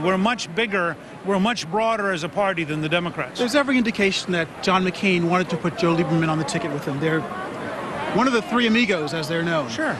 We're much bigger, we're much broader as a party than the Democrats. There's every indication that John McCain wanted to put Joe Lieberman on the ticket with him. They're one of the three amigos, as they're known. Sure.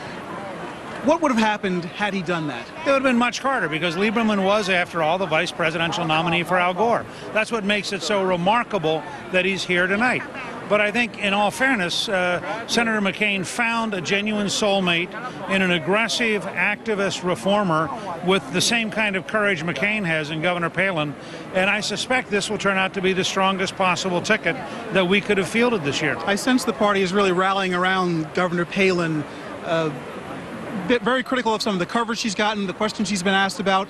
What would have happened had he done that? It would have been much harder because Lieberman was, after all, the vice presidential nominee for Al Gore. That's what makes it so remarkable that he's here tonight. But I think, in all fairness, Senator McCain found a genuine soulmate in an aggressive activist reformer with the same kind of courage McCain has in Governor Palin. And I suspect this will turn out to be the strongest possible ticket that we could have fielded this year. I sense the party is really rallying around Governor Palin. Very critical of some of the coverage she's gotten, the questions she's been asked about.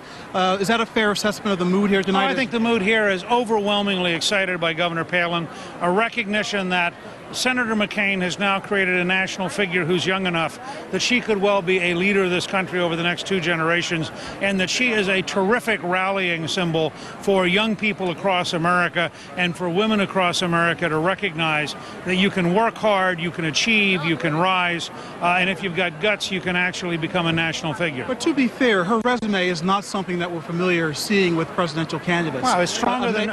Is that a fair assessment of the mood here tonight? I think the mood here is overwhelmingly excited by Governor Palin, a recognition that Senator McCain has now created a national figure who's young enough that she could well be a leader of this country over the next 2 generations, and that she is a terrific rallying symbol for young people across America and for women across America to recognize that you can work hard, you can achieve, you can rise, and if you've got guts, you can actually become a national figure. But to be fair, her resume is not something that we're familiar seeing with presidential candidates. Wow, it's stronger than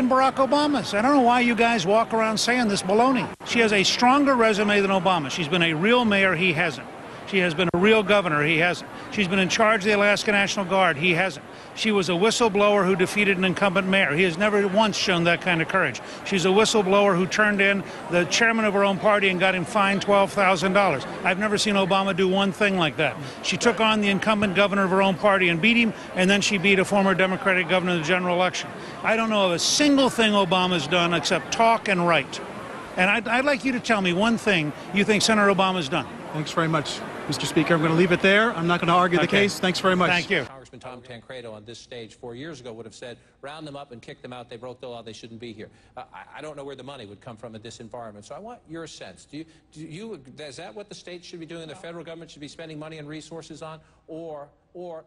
Barack Obama's. I don't know why you guys walk around saying this baloney. She has a stronger resume than Obama. She's been a real mayor, he hasn't. She has been a real governor, he hasn't. She's been in charge of the Alaska National Guard, he hasn't. She was a whistleblower who defeated an incumbent mayor. He has never once shown that kind of courage. She's a whistleblower who turned in the chairman of her own party and got him fined $12,000. I've never seen Obama do one thing like that. She took on the incumbent governor of her own party and beat him, and then she beat a former Democratic governor in the general election. I don't know of a single thing Obama's done except talk and write. And I'd like you to tell me one thing you think Senator Obama's done. Thanks very much, Mr. Speaker. I'm going to leave it there. I'm not going to argue the case. Thanks very much. Thank you. Congressman Tom Tancredo on this stage 4 years ago would have said, round them up and kick them out. They broke the law. They shouldn't be here. I don't know where the money would come from in this environment. So I want your sense. Is that what the state should be doing? The federal government should be spending money and resources on? Or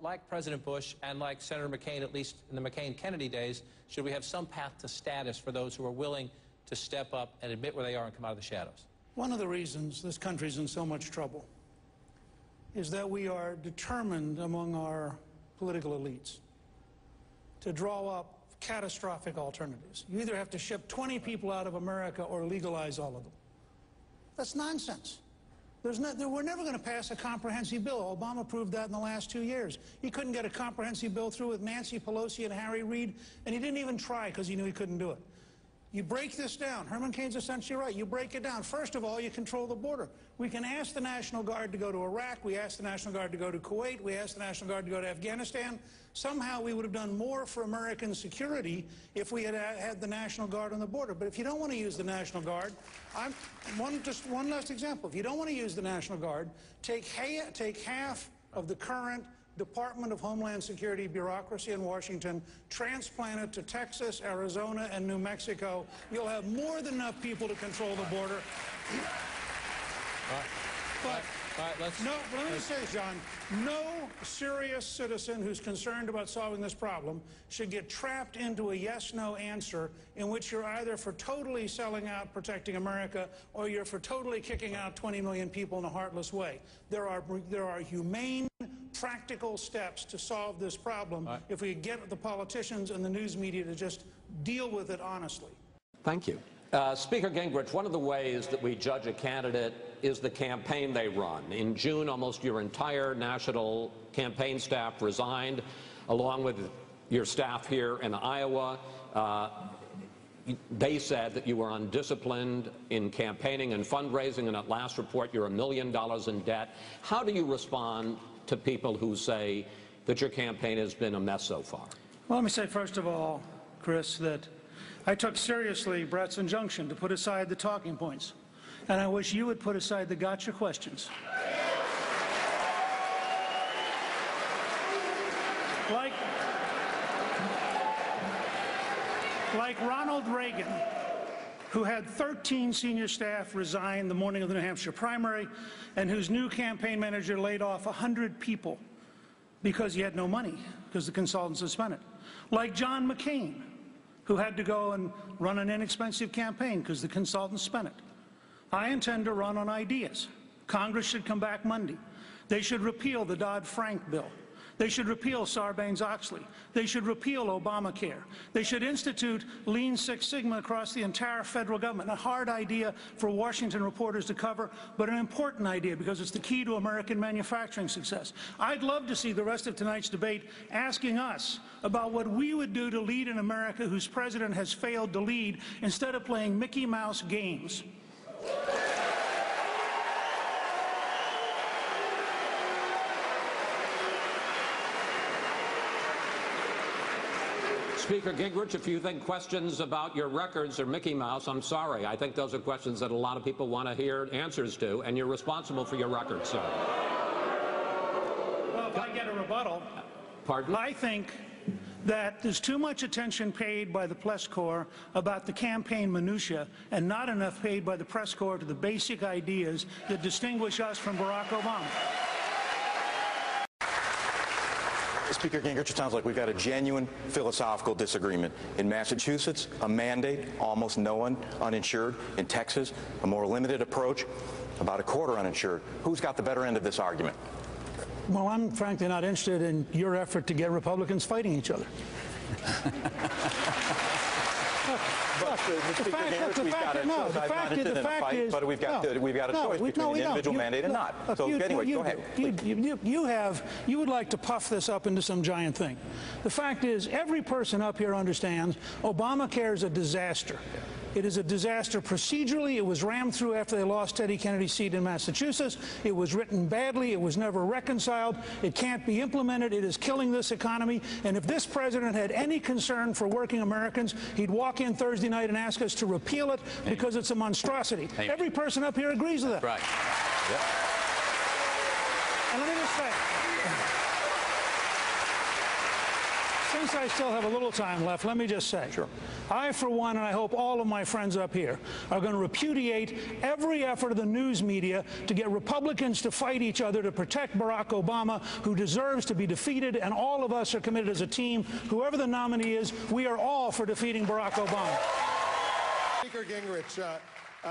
like President Bush and like Senator McCain, at least in the McCain-Kennedy days, should we have some path to status for those who are willing to step up and admit where they are and come out of the shadows? One of the reasons this country's in so much trouble is that we are determined among our political elites to draw up catastrophic alternatives. You either have to ship 20 people out of America or legalize all of them. That's nonsense. We're never going to pass a comprehensive bill. Obama proved that in the last 2 years. He couldn't get a comprehensive bill through with Nancy Pelosi and Harry Reid, and he didn't even try because he knew he couldn't do it. You break this down. Herman Cain's essentially right. You break it down. First of all, you control the border. We can ask the National Guard to go to Iraq. We ask the National Guard to go to Kuwait. We ask the National Guard to go to Afghanistan. Somehow we would have done more for American security if we had had the National Guard on the border. But if you don't want to use the National Guard, just one last example. If you don't want to use the National Guard, take half of the current Department of Homeland Security bureaucracy in Washington, transplant it to Texas, Arizona, and New Mexico. You'll have more than enough people to control the border. Let me say, John, no serious citizen who's concerned about solving this problem should get trapped into a yes-no answer in which you're either for totally selling out, protecting America, or you're for totally kicking out 20 million people in a heartless way. There are humane, practical steps to solve this problem if we get the politicians and the news media to just deal with it honestly. Thank you. Speaker Gingrich, one of the ways that we judge a candidate is the campaign they run. In June, almost your entire national campaign staff resigned, along with your staff here in Iowa. They said that you were undisciplined in campaigning and fundraising, and at last report, you're $1 million in debt. How do you respond to people who say that your campaign has been a mess so far? Well, let me say, first of all, Chris, that I took seriously Brett's injunction to put aside the talking points, and I wish you would put aside the gotcha questions. Like Ronald Reagan, who had 13 senior staff resign the morning of the New Hampshire primary, and whose new campaign manager laid off 100 people because he had no money, because the consultants had spent it. Like John McCain, who had to go and run an inexpensive campaign because the consultants spent it. I intend to run on ideas. Congress should come back Monday. They should repeal the Dodd-Frank bill. They should repeal Sarbanes-Oxley. They should repeal Obamacare. They should institute Lean Six Sigma across the entire federal government. A hard idea for Washington reporters to cover, but an important idea because it's the key to American manufacturing success. I'd love to see the rest of tonight's debate asking us about what we would do to lead an America whose president has failed to lead instead of playing Mickey Mouse games. Speaker Gingrich, if you think questions about your records are Mickey Mouse, I'm sorry. I think those are questions that a lot of people want to hear answers to, and you're responsible for your records, sir. Well, if I get a rebuttal, Pardon? I think that there's too much attention paid by the press corps about the campaign minutia and not enough paid by the press corps to the basic ideas that distinguish us from Barack Obama. Speaker Gingrich, it sounds like we've got a genuine philosophical disagreement. In Massachusetts, a mandate, almost no one uninsured. In Texas, a more limited approach, about a quarter uninsured. Who's got the better end of this argument? Well, I'm frankly not interested in your effort to get Republicans fighting each other. The fact is, but we've got a choice between an individual mandate and not. So anyway, go ahead. You would like to puff this up into some giant thing. The fact is, every person up here understands Obamacare is a disaster. It is a disaster procedurally. It was rammed through after they lost Teddy Kennedy's seat in Massachusetts. It was written badly. It was never reconciled. It can't be implemented. It is killing this economy. And if this president had any concern for working Americans, he'd walk in Thursday night and ask us to repeal it because it's a monstrosity. Every person up here agrees with that. Right. Yep. And let me just say, since I still have a little time left, let me just say, I, for one, and I hope all of my friends up here, are going to repudiate every effort of the news media to get Republicans to fight each other to protect Barack Obama, who deserves to be defeated, and all of us are committed as a team. Whoever the nominee is, we are all for defeating Barack Obama. Speaker Gingrich,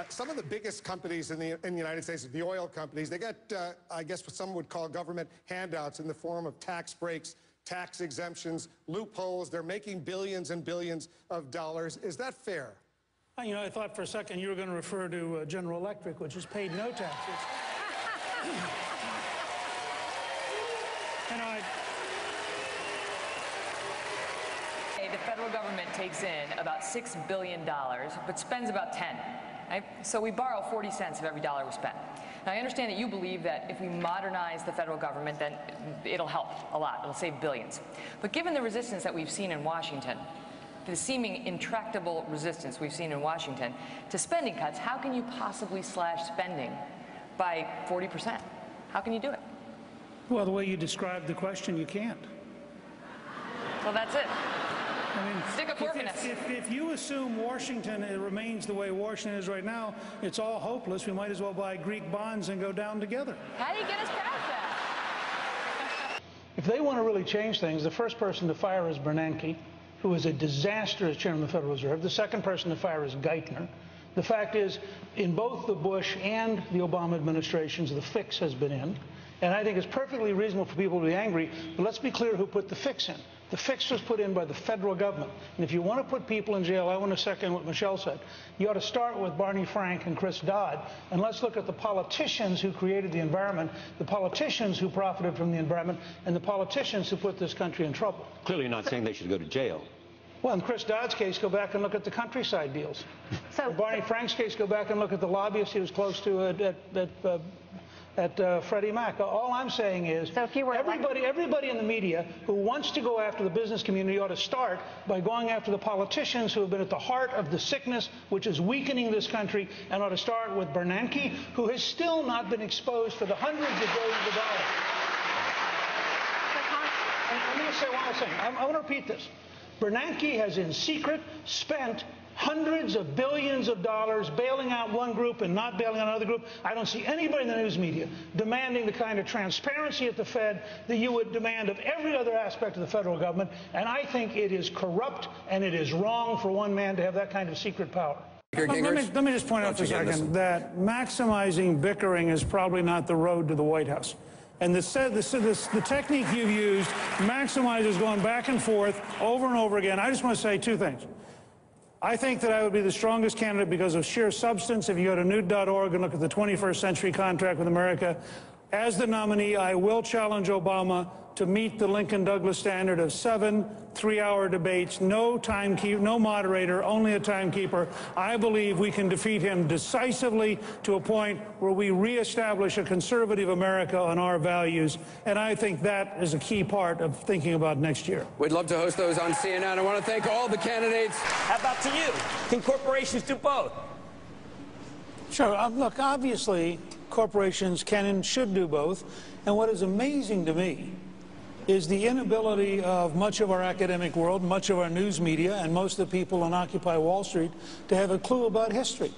some of the biggest companies in the United States, the oil companies, they get, I guess what some would call government handouts in the form of tax breaks, tax exemptions, loopholes. They're making billions and billions of dollars. Is that fair? You know, I thought for a second you were going to refer to General Electric, which has paid no taxes. The federal government takes in about $6 billion, but spends about 10. Right? So we borrow 40 cents of every dollar we spend. Now, I understand that you believe that if we modernize the federal government, then it'll help a lot. It'll save billions. But given the resistance that we've seen in Washington, the seeming intractable resistance we've seen in Washington to spending cuts, how can you possibly slash spending by 40%? How can you do it? Well, the way you described the question, you can't. Well, that's it. I mean, stick a fork in us. If you assume Washington remains the way Washington is right now, it's all hopeless. We might as well buy Greek bonds and go down together. How do you get us past that? If they want to really change things, the first person to fire is Bernanke, who is a disaster as chairman of the Federal Reserve. The second person to fire is Geithner. The fact is, in both the Bush and the Obama administrations, the fix has been in. And I think it's perfectly reasonable for people to be angry, but let's be clear who put the fix in. The fix was put in by the federal government. And if you want to put people in jail, I want to second what Michelle said. You ought to start with Barney Frank and Chris Dodd, and let's look at the politicians who created the environment, the politicians who profited from the environment, and the politicians who put this country in trouble. Clearly you're not saying they should go to jail. Well, in Chris Dodd's case, go back and look at the countryside deals. In Barney Frank's case, go back and look at the lobbyists he was close to at Freddie Mac. All I'm saying is, everybody in the media who wants to go after the business community ought to start by going after the politicians who have been at the heart of the sickness which is weakening this country, and ought to start with Bernanke, who has still not been exposed for the hundreds of billions of dollars. And let me just say one more thing. I want to repeat this. Bernanke has in secret spent hundreds of billions of dollars bailing out one group and not bailing out another group. I don't see anybody in the news media demanding the kind of transparency at the Fed that you would demand of every other aspect of the federal government. And I think it is corrupt and it is wrong for one man to have that kind of secret power. Let me just point out for a second that maximizing bickering is probably not the road to the White House. And the technique you've used maximizes going back and forth over and over again. I just want to say two things. I think that I would be the strongest candidate because of sheer substance. If you go to newt.org and look at the 21st Century Contract with America, as the nominee, I will challenge Obama to meet the Lincoln-Douglas standard of 7 3-hour debates, no moderator, only a timekeeper. I believe we can defeat him decisively to a point where we reestablish a conservative America on our values. And I think that is a key part of thinking about next year. We'd love to host those on CNN. I want to thank all the candidates. How about to you? Can corporations do both? Sure. Look, obviously, corporations can and should do both. And what is amazing to me is the inability of much of our academic world, much of our news media, and most of the people on Occupy Wall Street to have a clue about history. In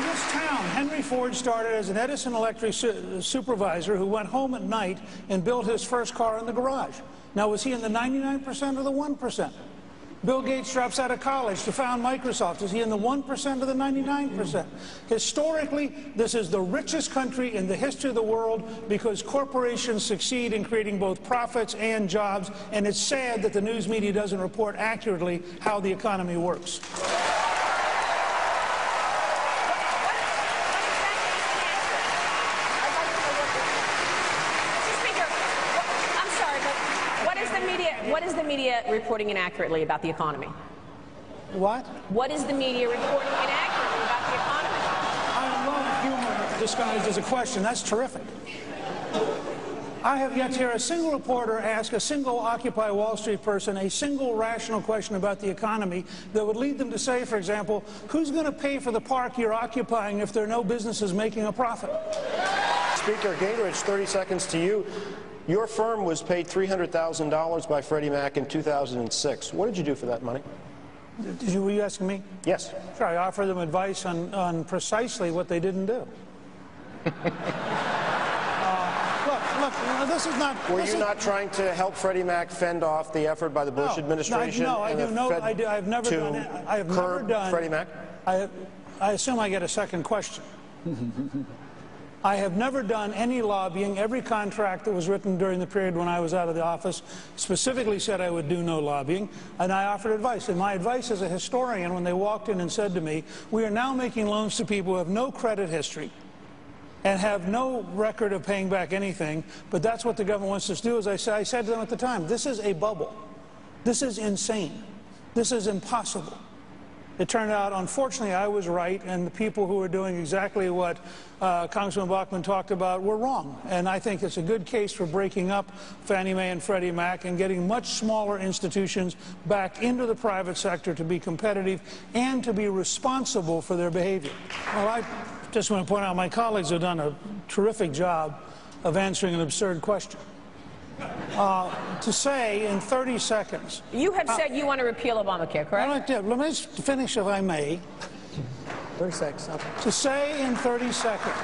this town, Henry Ford started as an Edison Electric supervisor who went home at night and built his first car in the garage. Now, was he in the 99% or the 1%? Bill Gates drops out of college to found Microsoft. Is he in the 1% or the 99%? Historically, this is the richest country in the history of the world because corporations succeed in creating both profits and jobs, and it's sad that the news media doesn't report accurately how the economy works. What is the media reporting inaccurately about the economy? What? What is the media reporting inaccurately about the economy? I love humor disguised as a question. That's terrific. I have yet to hear a single reporter ask a single Occupy Wall Street person a single rational question about the economy that would lead them to say, for example, who's going to pay for the park you're occupying if there are no businesses making a profit? Speaker Gingrich, 30 seconds to you. Your firm was paid $300,000 by Freddie Mac in 2006. What did you do for that money? Were you asking me? Yes. Sure, I offered them advice on precisely what they didn't do. Look, this is not... Were you not trying to help Freddie Mac fend off the effort by the Bush administration? No, I have never done Freddie Mac? I assume I get a second question. I have never done any lobbying. Every contract that was written during the period when I was out of the office specifically said I would do no lobbying, and I offered advice. And my advice as a historian, when they walked in and said to me, we are now making loans to people who have no credit history and have no record of paying back anything, but that's what the government wants us to do. As I said to them at the time, this is a bubble. This is insane. This is impossible. It turned out, unfortunately, I was right, and the people who were doing exactly what Congressman Bachmann talked about were wrong. And I think it's a good case for breaking up Fannie Mae and Freddie Mac and getting much smaller institutions back into the private sector to be competitive and to be responsible for their behavior. Well, I just want to point out my colleagues have done a terrific job of answering an absurd question. To say in 30 seconds... You have said you want to repeal Obamacare, correct? Let me just finish, if I may. 30 seconds. To say in 30 seconds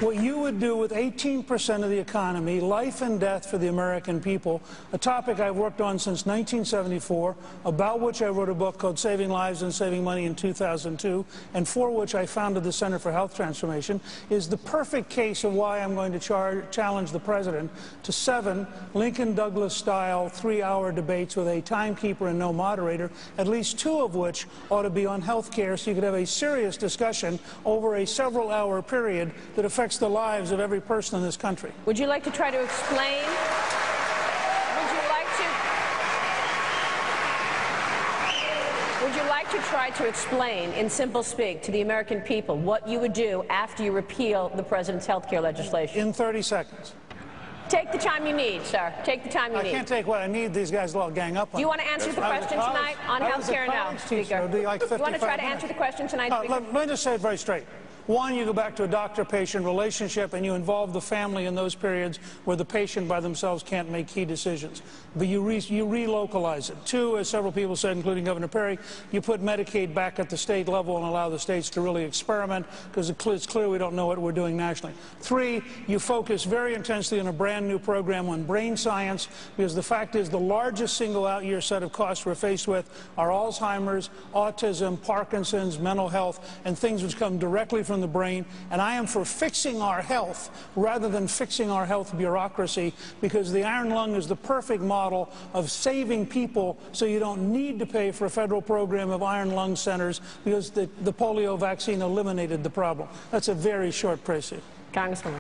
what you would do with 18% of the economy, life and death for the American people, a topic I've worked on since 1974, about which I wrote a book called Saving Lives and Saving Money in 2002, and for which I founded the Center for Health Transformation, is the perfect case of why I'm going to challenge the president to 7 Lincoln-Douglas-style 3-hour debates with a timekeeper and no moderator, at least 2 of which ought to be on health care, so you could have a serious discussion over a several-hour period that affects the lives of every person in this country. Would you like to try to explain? Would you like to try to explain, in simple speak, to the American people what you would do after you repeal the president's health care legislation? In 30 seconds. Take the time you need, sir. Take the time you need. I can't take what I need. These guys will all gang up on. Do you want to answer the question tonight on health care? No, Speaker. Do you want to try to answer the question tonight, Speaker? Let me just say it very straight. One, you go back to a doctor-patient relationship and you involve the family in those periods where the patient by themselves can't make key decisions. But you relocalize it. 2, as several people said, including Governor Perry, you put Medicaid back at the state level and allow the states to really experiment, because it's clear we don't know what we're doing nationally. 3, you focus very intensely on a brand new program on brain science, because the fact is the largest single out-year set of costs we're faced with are Alzheimer's, autism, Parkinson's, mental health, and things which come directly from from the brain, and I am for fixing our health rather than fixing our health bureaucracy, because the iron lung is the perfect model of saving people so you don't need to pay for a federal program of iron lung centers, because the polio vaccine eliminated the problem. That's a very short précis. Congresswoman.